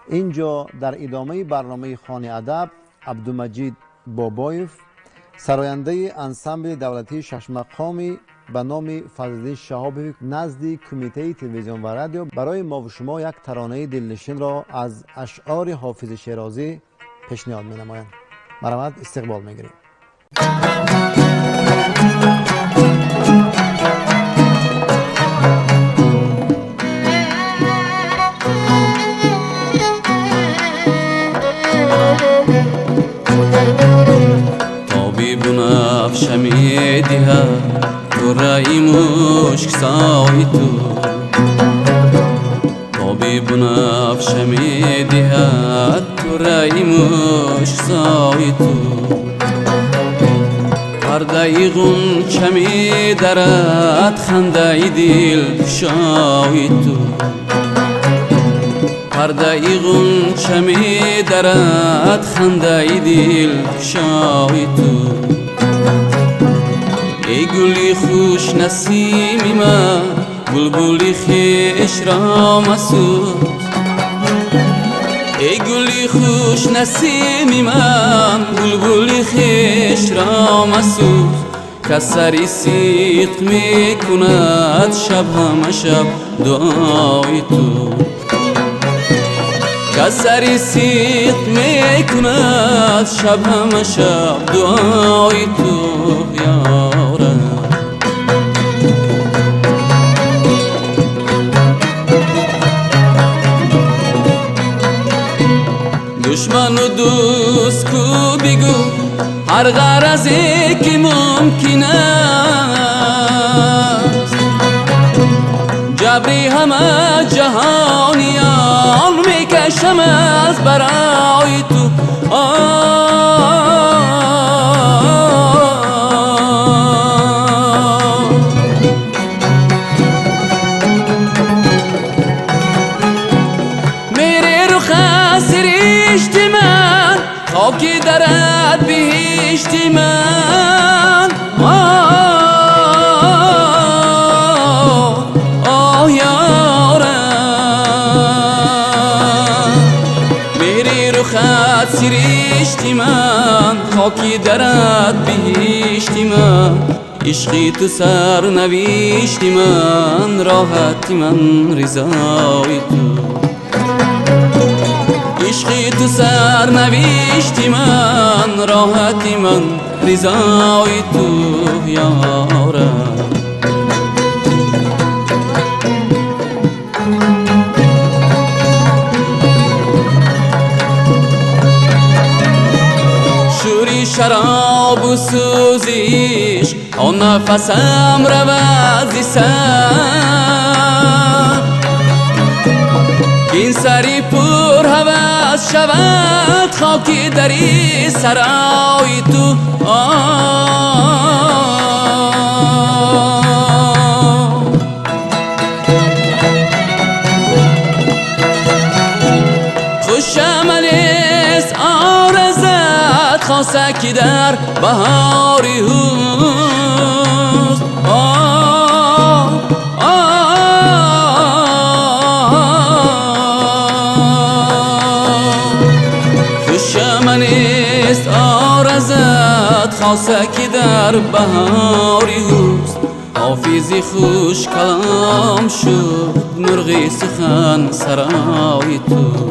اینجا در ادامه برنامه خوان ادب عبدالمجید بابایف سراینده انسامبل دولتی شش مقامی به نام فضل شهابی نزد کمیته تلویزیون و رادیو برای ما و شما یک ترانه دلنشین را از اشعار حافظ شیرازی پیشنهاد می‌نمایند. مرحمت استقبال می‌گیریم. بنفش میدیه تو رای مشک سای تو تابی بنفش میدیه تو رای مشک سای تو پرده غنچه میدرد خنده دل شای تو پرده غنچه میدرد خنده دل شای تو ای گلی خوش نسیمی من بلبلی خویش را مسوز ای گلی خوش نسیمی من بلبلی خویش را مسوز کسری صدق می کند شب همه شب دعای تو کسری صدق می کند شب همه شب دعای تو یارم دشمن و دوست کو بگو هر غرضی که ممکن است جبری همه جهانیان میکشم از برای تو میره رو خسرشت من خاکی درد بهشت من خط سرشتی من خاکی درد بهشتی من عشقی تو سر نوشتی من راحتی من رضای تو عشقی تو سر نوشتی من راحتی من رضای تو یارم شراب و سوزیش آن نفسم روزی سر این سری پر هوس شود خاکی دری سرای تو خوشم نیست آرزت خاصه که در بهاری هست خوشم نیست آرزت خاصه که در بهاری هست حافظی خوش کلام شد مرغی سخن سرای تو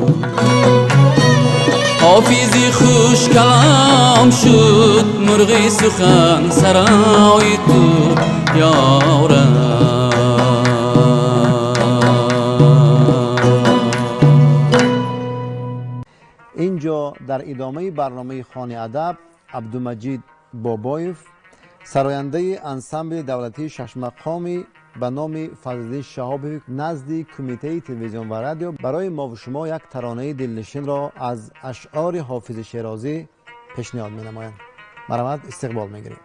حافظی خوش کلام شد مرغی سخن سرای تو یارم اینجا در ادامه برنامه خوان ادب عبدالمجید بابایف سراینده انسامبل دولتی شش مقامی به نام فضل شهابی نزد کمیته تلویزیون و رادیو برای ما و شما یک ترانه دلنشین را از اشعار حافظ شیرازی پیشنهاد می‌نمایند. مرحمت استقبال می‌گیریم.